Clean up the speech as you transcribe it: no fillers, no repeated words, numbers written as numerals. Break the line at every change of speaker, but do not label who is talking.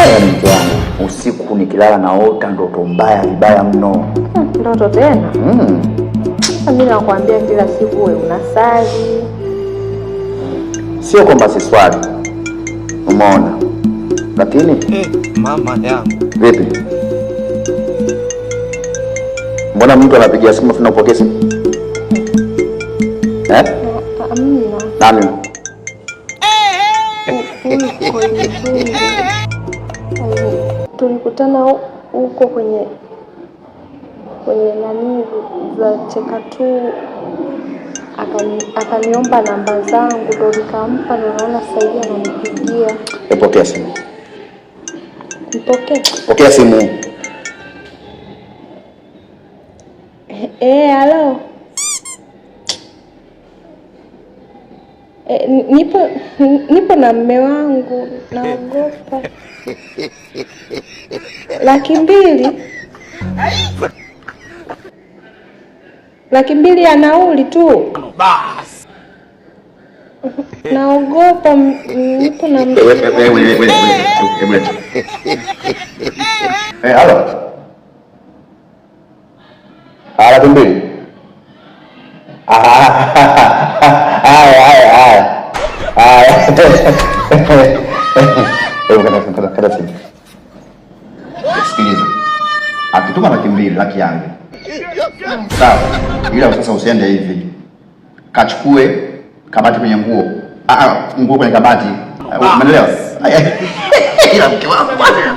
Yaani mke wangu, usiku nikilala naota ndoto mbaya vibaya mno.
Ndoto tena? Mimi nakwambia kila siku wewe unasali.
Sio kwamba si swali. Umeona? Lakini
mama yangu.
Vipi? Mbona mtu anapigia simu afu unapokea simu?
Amina.
Nani?
Tulikutana huko kwenye nani za cheka tu, akaniomba namba zangu ndo nikampa, na naona sasa hivi ananipigia.
Pokea simu.
Nipokee?
Pokea simu.
Halo. Nipo na mume wangu, naogopa. 200,000. 200,000 ya nauli tu.
Bas.
Naogopa, nipo na mume.
Halo. Halo Tumbili. Kada simu. Sikiliza. Akituma 200,000 laki yangu. Sawa. Ila sasa usiende hivi. Kachukue kabati kwenye nguo. Nguo kwenye kabati. Umeelewa? Ila mke wangu bwana.